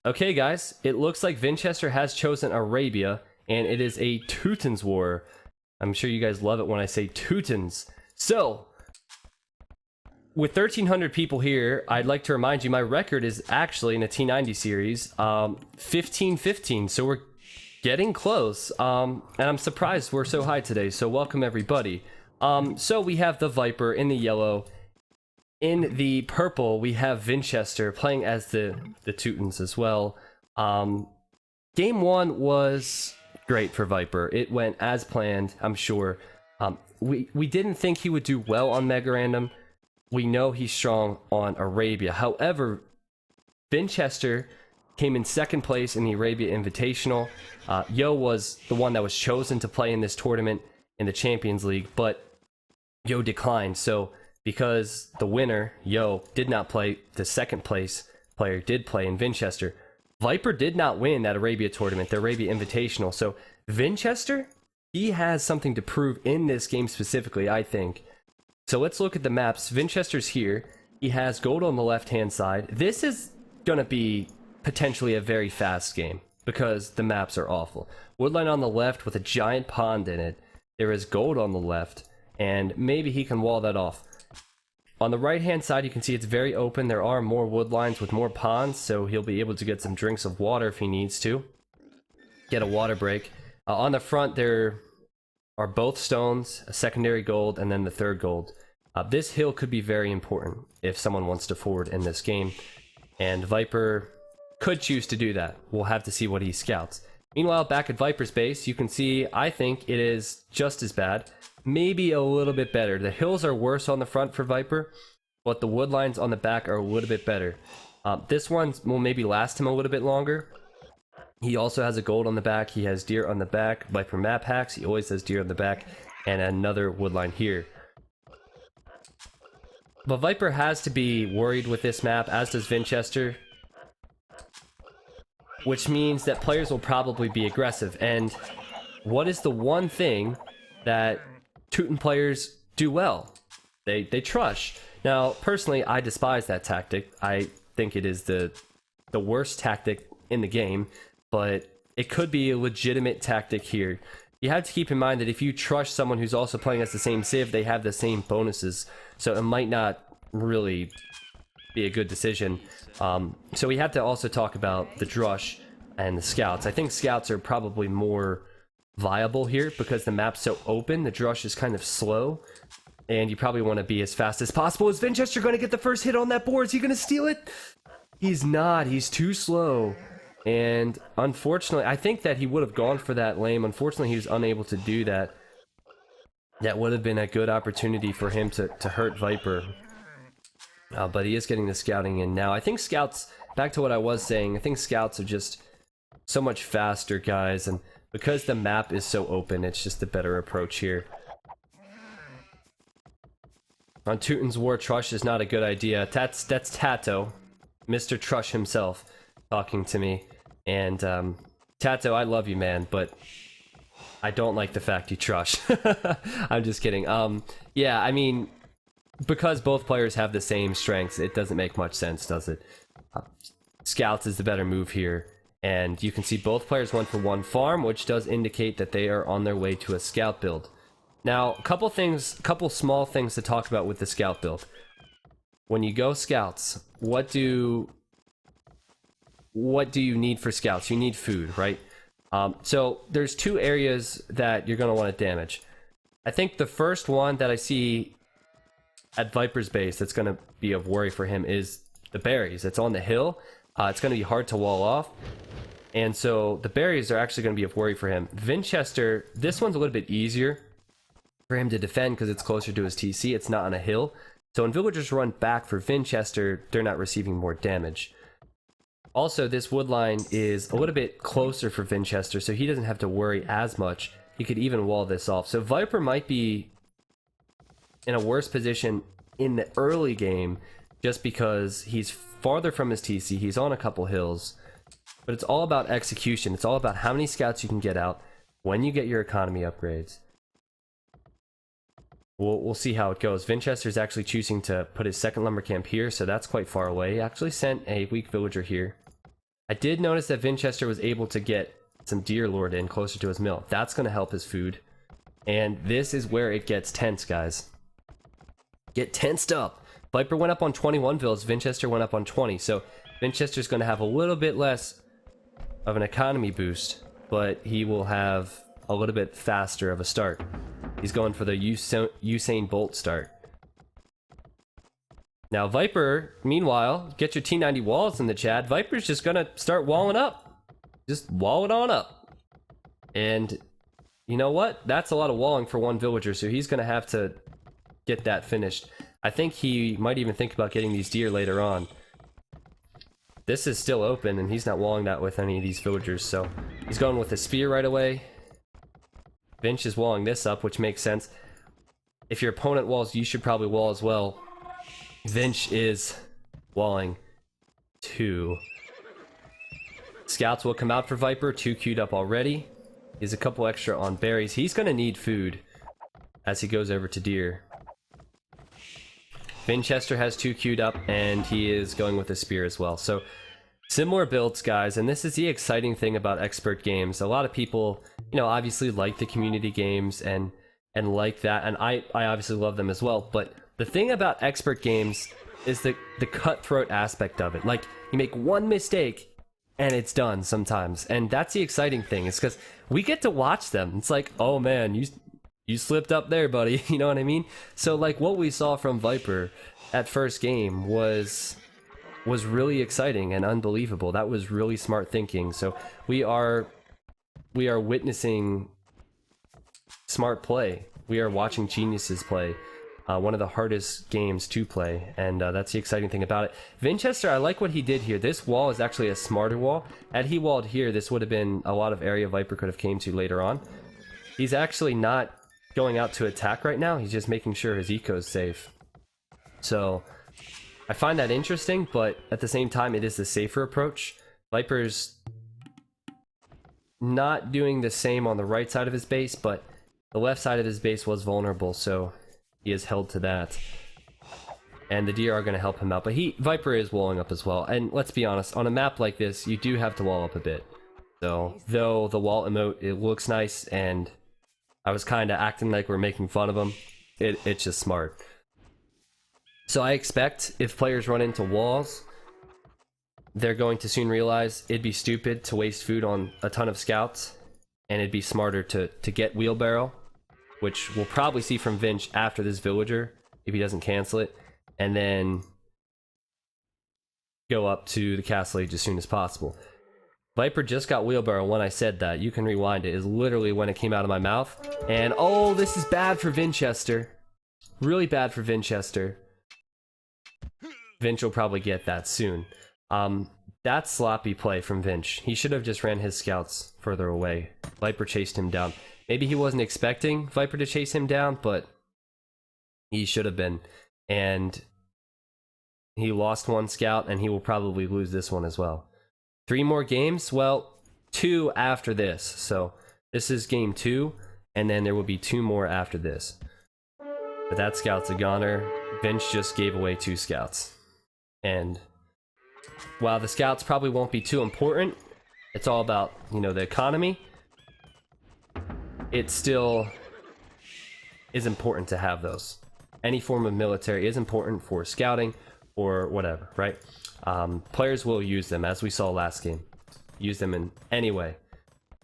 Okay, guys, it looks like Vinchester has chosen Arabia, and it is a Teutons war. I'm sure you guys love it when I say Teutons. So, with 1,300 people here, I'd like to remind you my record is actually in a T90 series, 15-15. So we're getting close, and I'm surprised we're so high today. So welcome everybody. So we have the Viper in the yellow. In the purple, we have Vinchester playing as the Teutons as well. Game one was great for Viper. It went as planned, I'm sure. We didn't think he would do well on Mega Random. We know he's strong on Arabia. However, Vinchester came in second place in the Arabia Invitational. Yo was the one that was chosen to play in this tournament in the Champions League, but Yo declined. So because the winner, Yo, did not play, the second place player did play in Vinchester. Viper did not win that Arabia tournament, the Arabia Invitational. So Vinchester, he has something to prove in this game specifically, I think. So let's look at the maps. Vinchester's here. He has gold on the left-hand side. This is going to be potentially a very fast game because the maps are awful. Woodline on the left with a giant pond in it. There is gold on the left, and maybe he can wall that off. On the right-hand side, you can see it's very open. There are more wood lines with more ponds, so he'll be able to get some drinks of water if he needs to. Get a water break. On the front, there are both stones, a secondary gold, and then the third gold. This hill could be very important if someone wants to forward in this game, and Viper could choose to do that. We'll have to see what he scouts. Meanwhile, back at Viper's base, you can see, I think it is just as bad. Maybe a little bit better. The hills are worse on the front for Viper, but the wood lines on the back are a little bit better. This one will maybe last him a little bit longer. He also has a gold on the back. He has deer on the back. Viper map hacks. He always has deer on the back. And another wood line here. But Viper has to be worried with this map, as does Vinchester. Which means that players will probably be aggressive. And what is the one thing that Teuton players do well? They trush. Now, personally, I despise that tactic. I think it is the worst tactic in the game. But it could be a legitimate tactic here. You have to keep in mind that if you trust someone who's also playing as the same civ, they have the same bonuses. So it might not really be a good decision. So we have to also talk about the drush and the scouts. I think scouts are probably more viable here because the map's so open. The drush is kind of slow. And you probably want to be as fast as possible. Is Vinchester going to get the first hit on that board? Is he going to steal it? He's not. He's too slow. And unfortunately, I think that he would have gone for that lane. Unfortunately, he was unable to do that. That would have been a good opportunity for him to hurt Viper. But he is getting the scouting in now. I think scouts, back to what I was saying, I think scouts are just so much faster, guys. And because the map is so open, it's just a better approach here. On Teuton's War, Trush is not a good idea. That's Tato, Mr. Trush himself, talking to me. And Tato, I love you, man, but I don't like the fact you trush. I'm just kidding. Yeah, I mean, because both players have the same strengths, it doesn't make much sense, does it? Scouts is the better move here. And you can see both players went for one farm, which does indicate that they are on their way to a scout build. Now, a couple small things to talk about with the scout build. When you go scouts, what do you need for scouts? You need food, right? So there's two areas that you're going to want to damage. I think the first one that I see at Viper's base that's going to be of worry for him is the berries. It's on the hill. It's going to be hard to wall off. And so the berries are actually going to be of worry for him. Vinchester, this one's a little bit easier for him to defend because it's closer to his TC. It's not on a hill. So when villagers run back for Vinchester, they're not receiving more damage. Also, this wood line is a little bit closer for Vinchester, so he doesn't have to worry as much. He could even wall this off. So Viper might be in a worse position in the early game just because he's farther from his TC. He's on a couple hills. But it's all about execution. It's all about how many scouts you can get out when you get your economy upgrades. We'll see how it goes. Vinchester's actually choosing to put his second lumber camp here, so that's quite far away. He actually sent a weak villager here. I did notice that Vinchester was able to get some deer lured in closer to his mill. That's going to help his food. And this is where it gets tense, guys. Get tensed up. Viper went up on 21 villas, Vinchester went up on 20. So Vinchester's going to have a little bit less of an economy boost, but he will have a little bit faster of a start. He's going for the Usain Bolt start. Now Viper, meanwhile, get your T90 walls in the chat. Viper's just going to start walling up. Just wall it on up. And you know what? That's a lot of walling for one villager, so he's going to have to get that finished. I think he might even think about getting these deer later on. This is still open, and he's not walling that with any of these villagers, so he's going with a spear right away. Vinch is walling this up, which makes sense. If your opponent walls, you should probably wall as well. Vinch is walling 2. Scouts will come out for Viper, 2 queued up already. He's a couple extra on berries. He's going to need food as he goes over to deer. Vinchester has 2 queued up, and he is going with a spear as well. So, similar builds, guys, and this is the exciting thing about expert games. A lot of people, you know, obviously like the community games and like that, and I obviously love them as well, but the thing about expert games is the cutthroat aspect of it. Like, you make one mistake, and it's done sometimes, and that's the exciting thing. It's because we get to watch them. It's like, oh man, you slipped up there, buddy. You know what I mean? So like what we saw from Viper at first game was really exciting and unbelievable. That was really smart thinking. So we are witnessing smart play. We are watching geniuses play. One of the hardest games to play, and that's the exciting thing about it. Vinchester, I like what he did here. This wall is actually a smarter wall. Had he walled here, this would have been a lot of area Viper could have came to later on. He's actually not going out to attack right now. He's just making sure his eco is safe. So I find that interesting, but at the same time, it is the safer approach. Viper's not doing the same on the right side of his base, but the left side of his base was vulnerable, so he is held to that. And the deer are going to help him out, but Viper is walling up as well. And let's be honest, on a map like this, you do have to wall up a bit. So, though the wall emote, it looks nice, and I was kind of acting like we're making fun of him, it's just smart. So I expect if players run into walls, they're going to soon realize it'd be stupid to waste food on a ton of scouts, and it'd be smarter to get wheelbarrow, which we'll probably see from Vinch after this villager, if he doesn't cancel it, and then go up to the castle age as soon as possible. Viper just got wheelbarrow when I said that. You can rewind it. Is literally when it came out of my mouth. And oh, this is bad for Vinchester. Really bad for Vinchester. Vinch will probably get that soon. That's sloppy play from Vinch. He should have just ran his scouts further away. Viper chased him down. Maybe he wasn't expecting Viper to chase him down, but he should have been. And he lost one scout, and he will probably lose this one as well. 3 more games? Well, 2 after this. So this is game 2, and then there will be 2 more after this. But that scout's a goner. Vinch just gave away 2 scouts. And while the scouts probably won't be too important, it's all about, you know, the economy. It still is important to have those. Any form of military is important for scouting or whatever, right? Players will use them, as we saw last game. Use them in any way.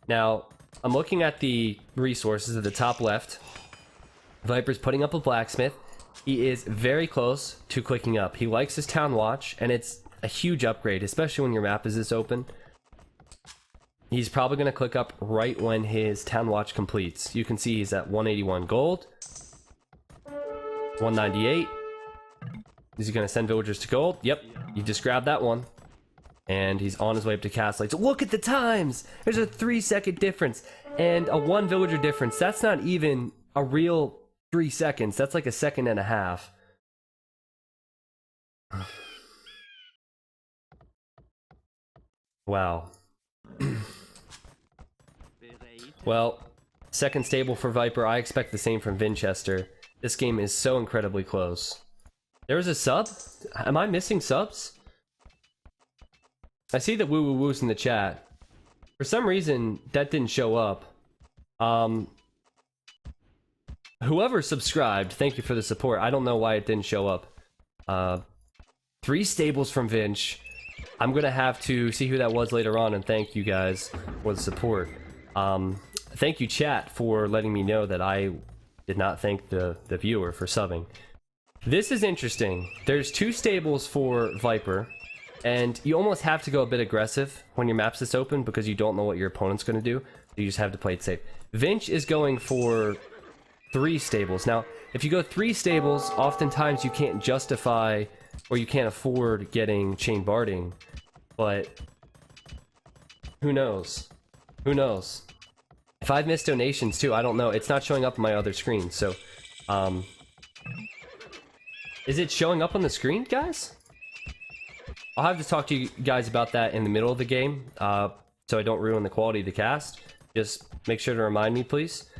Now, I'm looking at the resources at the top left. Viper's putting up a blacksmith. He is very close to clicking up. He likes his town watch, and it's a huge upgrade, especially when your map is this open. He's probably going to click up right when his town watch completes. You can see he's at 181 gold. 198. Is he going to send villagers to gold? Yep. You just grabbed that one. And he's on his way up to Castle Age. Look at the times! There's a 3-second difference. And a 1 villager difference. That's not even a real 3 seconds. That's like a second and a half. Wow. Well, second stable for Viper. I expect the same from Vinchester. This game is so incredibly close. There was a sub? Am I missing subs? I see the woo woo woos in the chat. For some reason, that didn't show up. Whoever subscribed, thank you for the support. I don't know why it didn't show up. 3 stables from Vinch. I'm gonna have to see who that was later on, and thank you guys for the support. Thank you, chat, for letting me know that I did not thank the viewer for subbing. This is interesting. There's 2 stables for Viper, and you almost have to go a bit aggressive when your map's this open because you don't know what your opponent's gonna do. You just have to play it safe. Vinch is going for 3 stables. Now, if you go 3 stables, oftentimes you can't justify or you can't afford getting chain barding, but who knows? Who knows? If I've missed donations too, I don't know. It's not showing up on my other screen, so is it showing up on the screen, guys? I'll have to talk to you guys about that in the middle of the game, so I don't ruin the quality of the cast. Just make sure to remind me, please.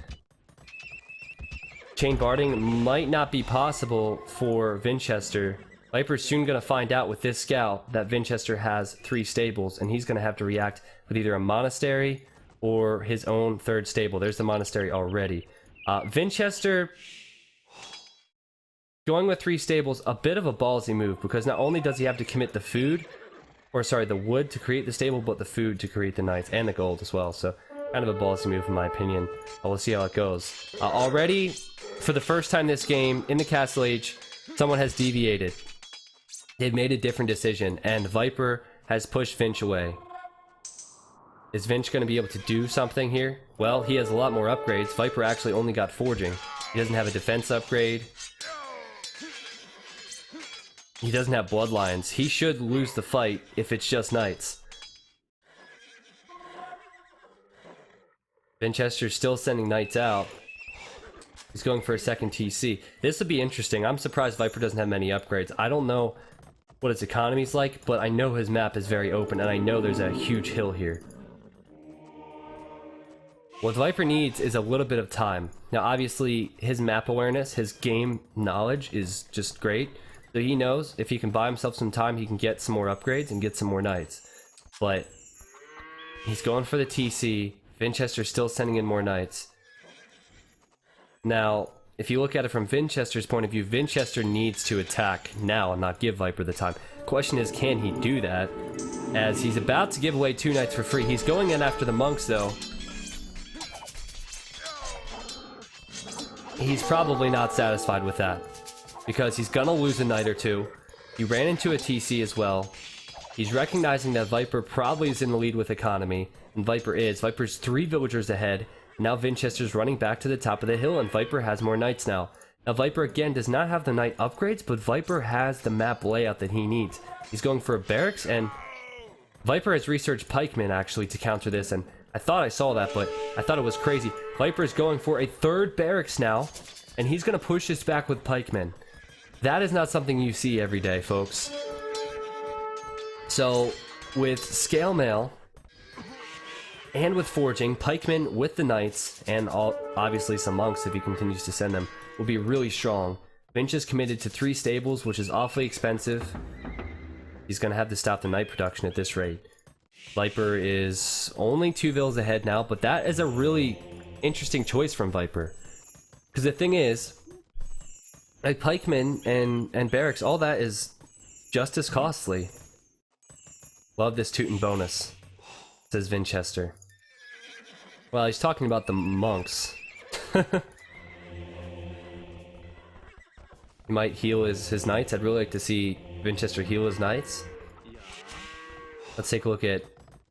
Chain barding might not be possible for Vinchester. Viper's soon going to find out with this scout that Vinchester has 3 stables, and he's going to have to react with either a monastery or his own 3rd stable. There's the monastery already. Vinchester going with 3 stables, a bit of a ballsy move, because not only does he have to commit the food, or sorry, the wood to create the stable, but the food to create the knights, and the gold as well, so kind of a ballsy move in my opinion. We'll see how it goes. Already, for the first time this game, in the Castle Age, someone has deviated. They've made a different decision, and Viper has pushed Vinch away. Is Vinch going to be able to do something here? Well, he has a lot more upgrades. Viper actually only got forging. He doesn't have a defense upgrade. He doesn't have bloodlines. He should lose the fight if it's just knights. Vinchester's still sending knights out. He's going for a 2nd TC. This would be interesting. I'm surprised Viper doesn't have many upgrades. I don't know what his economy's like, but I know his map is very open, and I know there's a huge hill here. What Viper needs is a little bit of time. Now, obviously, his map awareness, his game knowledge is just great. So he knows if he can buy himself some time, he can get some more upgrades and get some more knights. But he's going for the TC. Vinchester's still sending in more knights. Now, if you look at it from Vinchester's point of view, Vinchester needs to attack now and not give Viper the time. Question is, can he do that? As he's about to give away 2 knights for free. He's going in after the monks, though. He's probably not satisfied with that, because he's gonna lose a knight or 2. He ran into a TC as well. He's recognizing that Viper probably is in the lead with economy, and Viper is. Viper's 3 villagers ahead. Now Vinchester's running back to the top of the hill, and Viper has more knights now. Now Viper again does not have the knight upgrades, but Viper has the map layout that he needs. He's going for a barracks, and Viper has researched pikemen actually to counter this, and I thought I saw that, but I thought it was crazy. Viper is going for a 3rd barracks now, and he's going to push this back with pikemen. That is not something you see every day, folks. So, with scale mail, and with forging, pikemen with the knights, and obviously some monks if he continues to send them, will be really strong. Vinch is committed to 3 stables, which is awfully expensive. He's going to have to stop the knight production at this rate. Viper is only 2 vills ahead now, but that is a really interesting choice from Viper. Because the thing is, like pikemen and barracks, all that is just as costly. Love this Teuton bonus, says Vinchester. Well, he's talking about the monks. He might heal his knights. I'd really like to see Vinchester heal his knights. Let's take a look at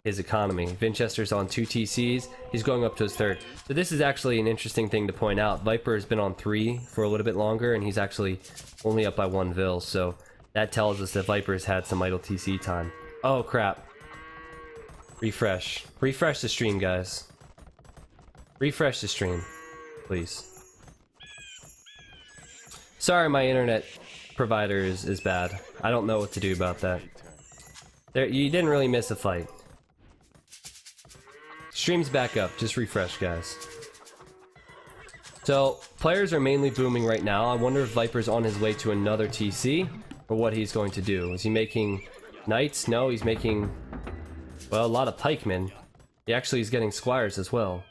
his economy. Vinchester's on 2 TCs. He's going up to his 3rd. So this is actually an interesting thing to point out. Viper has been on 3 for a little bit longer, and he's actually only up by 1 vill. So that tells us that Viper's had some idle TC time. Oh, crap. Refresh. Refresh the stream, guys. Refresh the stream, please. Sorry, my internet provider is bad. I don't know what to do about that. You didn't really miss a fight. Stream's back up. Just refresh, guys. So, players are mainly booming right now. I wonder if Viper's on his way to another TC, or what he's going to do. Is he making knights? No, he's making well, a lot of pikemen. He actually is getting squires as well.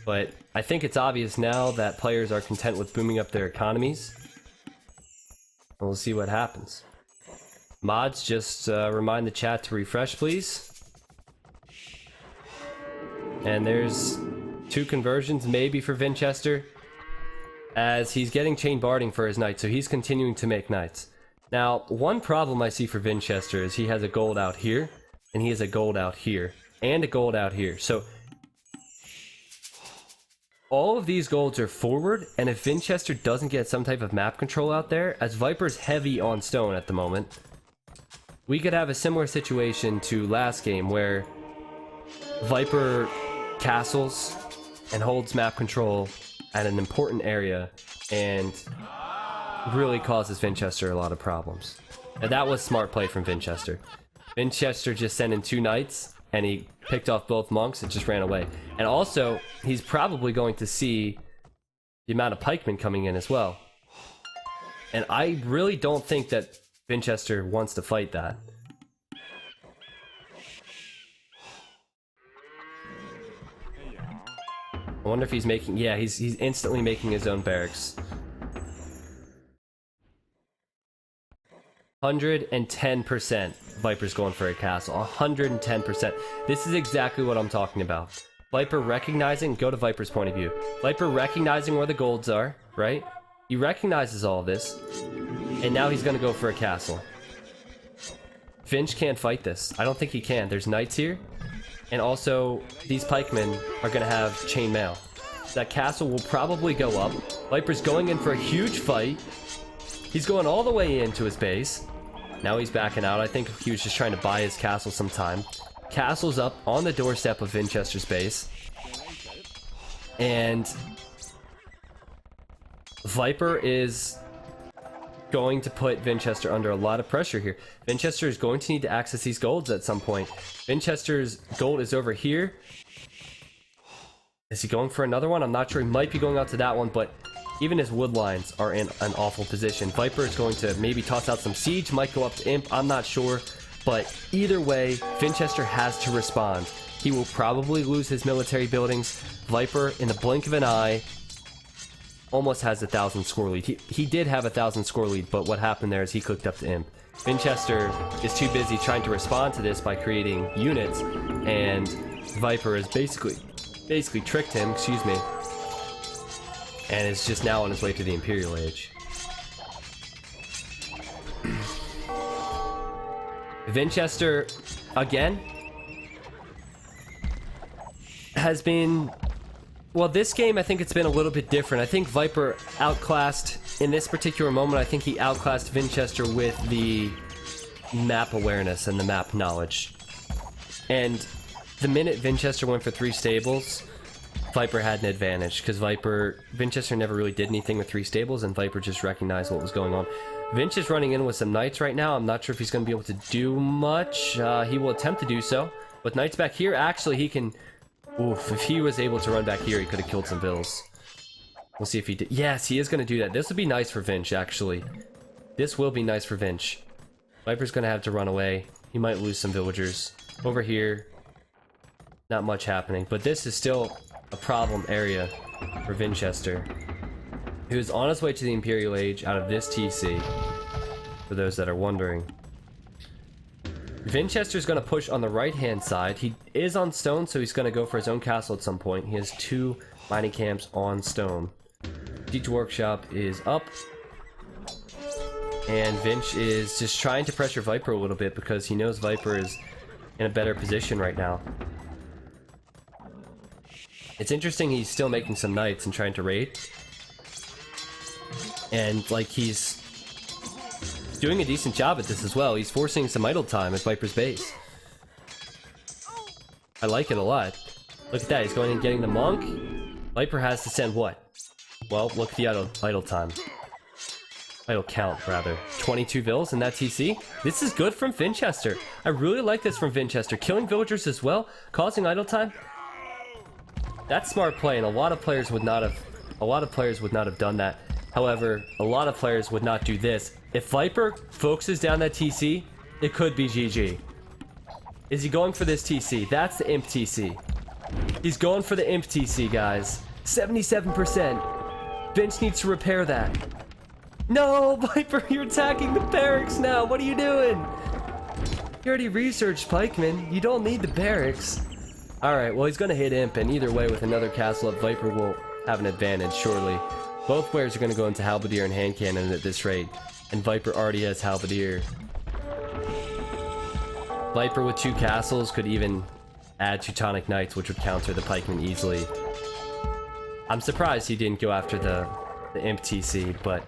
But I think it's obvious now that players are content with booming up their economies. And we'll see what happens. Mods, just remind the chat to refresh, please. And there's 2 conversions maybe for Vinchester, as he's getting chain barding for his knights, so he's continuing to make knights. Now, one problem I see for Vinchester is he has a gold out here, and he has a gold out here, and a gold out here. So all of these golds are forward, and if Vinchester doesn't get some type of map control out there, as Viper's heavy on stone at the moment, we could have a similar situation to last game where Viper castles and holds map control at an important area and really causes Vinchester a lot of problems. And that was smart play from Vinchester. Vinchester just sent in 2 knights and he picked off both monks and just ran away. And also, he's probably going to see the amount of pikemen coming in as well. And I really don't think that Vinchester wants to fight that. I wonder if he's making... yeah, he's instantly making his own barracks. 110% Viper's going for a castle. 110%. This is exactly what I'm talking about. Viper recognizing... go to Viper's point of view. Viper recognizing where the golds are, right? He recognizes all of this. And now he's going to go for a castle. Vinch can't fight this. I don't think he can. There's knights here. And also, these pikemen are going to have chainmail. That castle will probably go up. Viper's going in for a huge fight. He's going all the way into his base. Now he's backing out. I think he was just trying to buy his castle some time. Castle's up on the doorstep of Vinchester's base. And Viper is going to put Vinchester under a lot of pressure here. Vinchester is going to need to access these golds at some point. Vinchester's gold is over here. Is he going for another one? I'm not sure. He might be going out to that one, but even his wood lines are in an awful position. Viper is going to maybe toss out some siege, might go up to Imp, I'm not sure. But either way, Vinchester has to respond. He will probably lose his military buildings. Viper, in the blink of an eye, almost has 1,000 score lead. He did have 1,000 score lead, but what happened there is he clicked up to Imp. Vinchester is too busy trying to respond to this by creating units, and Viper has basically tricked him, excuse me, and is just now on his way to the Imperial Age. Vinchester, again, has been... well, this game, I think it's been a little bit different. I think Viper outclassed, in this particular moment, I think he outclassed Vinchester with the map awareness and the map knowledge. And the minute Vinchester went for 3 stables, Viper had an advantage, because Vinchester never really did anything with 3 stables, and Viper just recognized what was going on. Vinch is running in with some knights right now. I'm not sure if he's going to be able to do much. He will attempt to do so. With knights back here, actually, he can... oof, if he was able to run back here, he could have killed some vills. We'll see if he did. Yes, he is going to do that. This would be nice for Vinch, actually. This will be nice for Vinch. Viper's going to have to run away. He might lose some villagers. Over here, not much happening. But this is still a problem area for Vinchester, who is on his way to the Imperial Age out of this TC, for those that are wondering. Vinchester's going to push on the right-hand side. He is on stone, so he's going to go for his own castle at some point. He has 2 mining camps on stone. Siege Workshop is up. And Vinch is just trying to pressure Viper a little bit because he knows Viper is in a better position right now. It's interesting he's still making some knights and trying to raid. And, like, he's doing a decent job at this as well. He's forcing some idle time at Viper's base. I like it a lot. Look at that, he's going and getting the monk. Viper has to send what? Well, look at the idle time. Idle count, rather. 22 vills in that TC. This is good from Vinchester. I really like this from Vinchester. Killing villagers as well, causing idle time. That's smart play, and a lot of players would not have done that. However, a lot of players would not do this. If Viper focuses down that TC, it could be GG. Is he going for this TC? That's the Imp TC. He's going for the Imp TC, guys. 77%. Vinch needs to repair that. No, Viper, you're attacking the barracks now. What are you doing? You already researched Pikeman. You don't need the barracks. Alright, well, he's going to hit Imp, and either way, with another castle up, Viper will have an advantage, surely. Both players are going to go into Halberdier and Hand Cannon at this rate, and Viper already has Halberdier. Viper with 2 castles could even add Teutonic Knights, which would counter the Pikeman easily. I'm surprised he didn't go after the Imp TC, but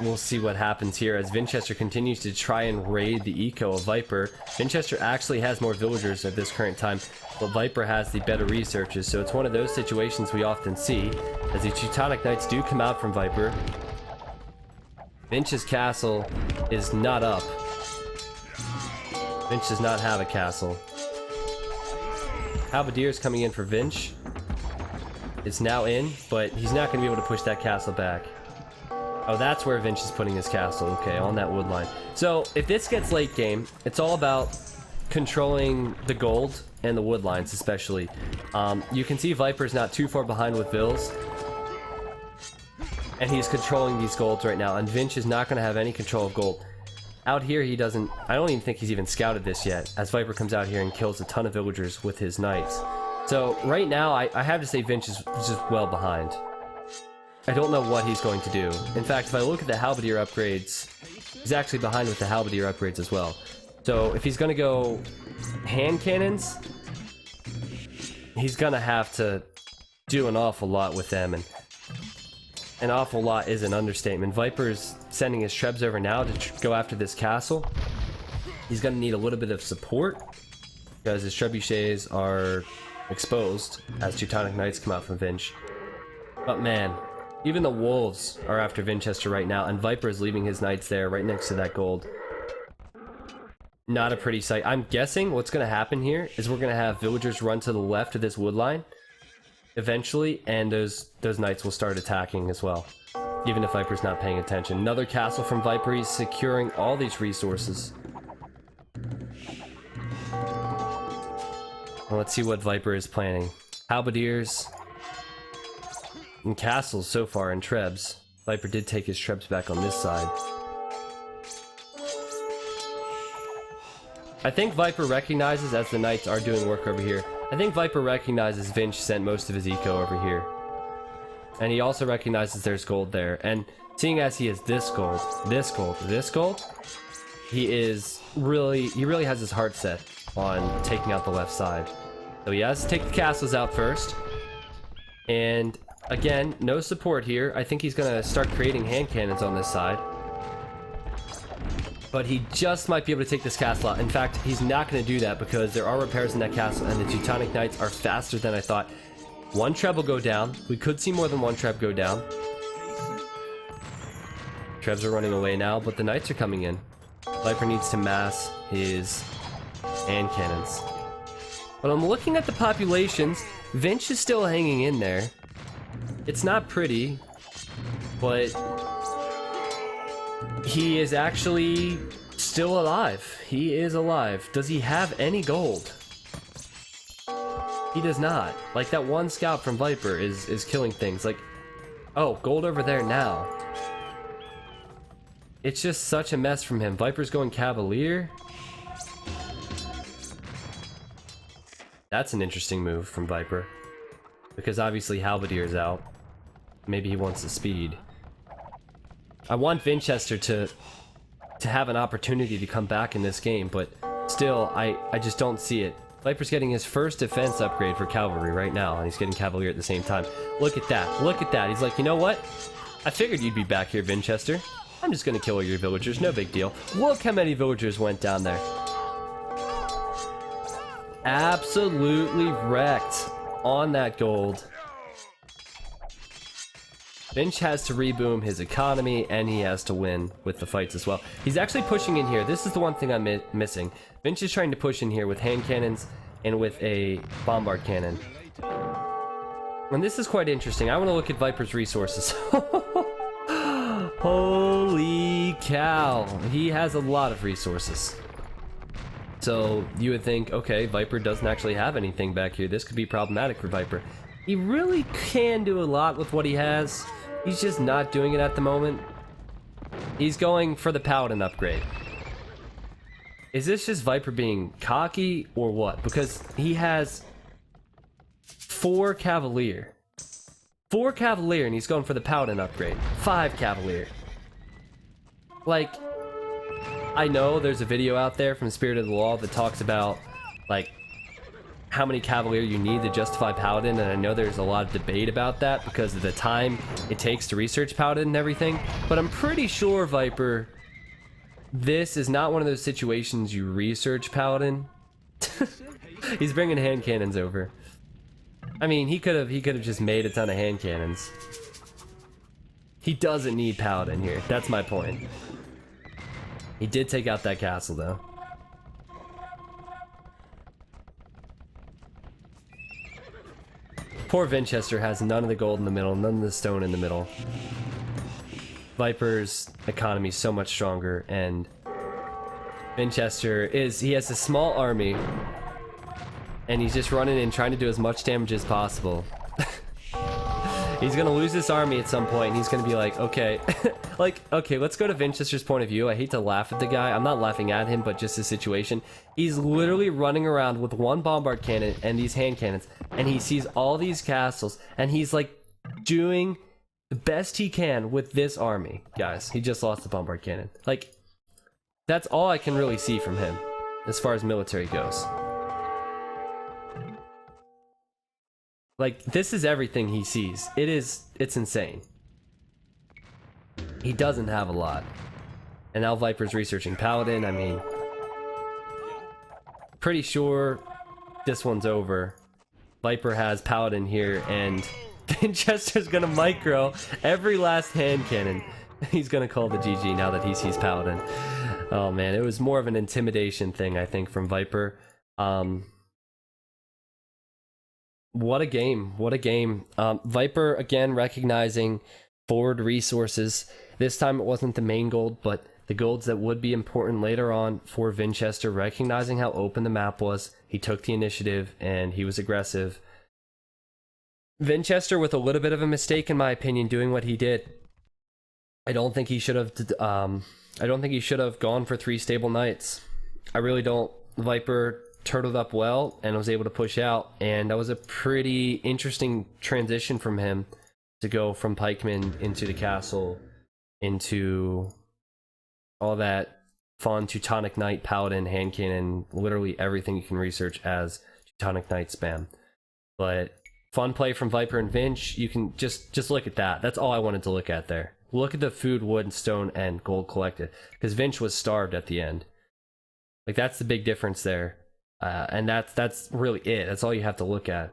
we'll see what happens here as Vinchester continues to try and raid the eco of Viper. Vinchester actually has more villagers at this current time, but Viper has the better researches, so it's one of those situations we often see as the Teutonic Knights do come out from Viper. Vinch's castle is not up. Vinch does not have a castle. Halberdier's coming in for Vinch. It's now in, but he's not going to be able to push that castle back. Oh, that's where Vinch is putting his castle. Okay, on that wood line. So, if this gets late game, it's all about controlling the gold and the wood lines, especially. You can see Viper's not too far behind with Vills. And he's controlling these golds right now, and Vinch is not going to have any control of gold. Out here, he doesn't... I don't even think he's even scouted this yet, as Viper comes out here and kills a ton of villagers with his knights. So, right now, I have to say Vinch is just well behind. I don't know what he's going to do. In fact, if I look at the Halberdier upgrades, he's actually behind with the Halberdier upgrades as well. So, if he's going to go hand cannons, he's going to have to do an awful lot with them, and an awful lot is an understatement. Viper's sending his Trebs over now to go after this castle. He's going to need a little bit of support, because his trebuchets are exposed as Teutonic Knights come out from Vinch. But man, even the wolves are after Vinchester right now, and Viper is leaving his knights there right next to that gold. Not a pretty sight. I'm guessing what's going to happen here is we're going to have villagers run to the left of this wood line eventually, and those knights will start attacking as well, even if Viper's not paying attention. Another castle from Viper. He's securing all these resources. Well, let's see what Viper is planning. Halberdiers and castles so far in Trebs. Viper did take his Trebs back on this side. I think Viper recognizes, as the knights are doing work over here, I think Viper recognizes Vinch sent most of his eco over here. And he also recognizes there's gold there. And seeing as he has this gold, this gold, this gold, he really has his heart set on taking out the left side. So he has to take the castles out first. And again, no support here. I think he's going to start creating hand cannons on this side. But he just might be able to take this castle out. In fact, he's not going to do that because there are repairs in that castle, and the Teutonic Knights are faster than I thought. One Treb will go down. We could see more than one Treb go down. Trebs are running away now, but the Knights are coming in. Viper needs to mass his hand cannons. But I'm looking at the populations. Vinch is still hanging in there. It's not pretty, but he is actually still alive. He is alive. Does he have any gold? He does not. Like, that one scout from Viper is killing things. Like, oh, gold over there now. It's just such a mess from him. Viper's going Cavalier. That's an interesting move from Viper, because obviously Halberdier's out. Maybe he wants the speed. I want Vinchester to have an opportunity to come back in this game, but still, I just don't see it. Viper's getting his first defense upgrade for cavalry right now, and he's getting Cavalier at the same time. Look at that. Look at that. He's like, you know what? I figured you'd be back here, Vinchester. I'm just gonna kill all your villagers. No big deal. Look how many villagers went down there. Absolutely wrecked on that gold. Vinch has to reboom his economy, and he has to win with the fights as well. He's actually pushing in here. This is the one thing I'm missing. Vinch is trying to push in here with hand cannons and with a bombard cannon. And this is quite interesting. I want to look at Viper's resources. Oh cow. He has a lot of resources. So you would think, okay, Viper doesn't actually have anything back here. This could be problematic for Viper. He really can do a lot with what he has. He's just not doing it at the moment. He's going for the Paladin upgrade. Is this just Viper being cocky or what? Because he has 4 Cavalier. 4 Cavalier and he's going for the Paladin upgrade. 5 Cavalier. Like, I know there's a video out there from Spirit of the Law that talks about, like, how many Cavalier you need to justify Paladin, and I know there's a lot of debate about that because of the time it takes to research Paladin and everything, but I'm pretty sure, Viper, this is not one of those situations you research Paladin. He's bringing hand cannons over. I mean, he could have just made a ton of hand cannons. He doesn't need Paladin here. That's my point. He did take out that castle, though. Poor Vinchester has none of the gold in the middle, none of the stone in the middle. Viper's economy is so much stronger, and Vinchester he has a small army, and he's just running in trying to do as much damage as possible. He's gonna lose this army at some point, and he's gonna be like, okay, okay, let's go to Vinchester's point of view. I hate to laugh at the guy. I'm not laughing at him, but just the situation. He's literally running around with 1 bombard cannon and these hand cannons, and he sees all these castles, and he's like doing the best he can with this army. Guys, he just lost the bombard cannon. Like, that's all I can really see from him as far as military goes. Like, this is everything he sees. It's insane. He doesn't have a lot. And now Viper's researching Paladin. I mean, pretty sure this one's over. Viper has Paladin here, and Vinchester's gonna micro every last hand cannon. He's gonna call the GG now that he sees Paladin. Oh man, it was more of an intimidation thing, I think, from Viper. What a game. What a game. Viper, again, recognizing forward resources. This time it wasn't the main gold, but the golds that would be important later on for Vinchester, recognizing how open the map was. He took the initiative, and he was aggressive. Vinchester with a little bit of a mistake, in my opinion, doing what he did. I don't think he should have gone for 3 stable knights. I really don't. Viper turtled up well and was able to push out, and that was a pretty interesting transition from him to go from pikemen into the castle into all that fun Teutonic Knight, Paladin, hand cannon, literally everything you can research as Teutonic Knight spam. But fun play from Viper and Vinch. You can just look at that. That's all I wanted to look at there. Look at the food, wood, stone, and gold collected, because Vinch was starved at the end. Like, that's the big difference there. And that's really it. That's all you have to look at.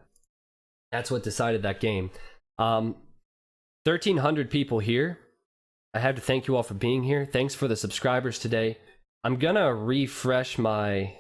That's what decided that game. 1,300 people here. I have to thank you all for being here. Thanks for the subscribers today. I'm gonna refresh my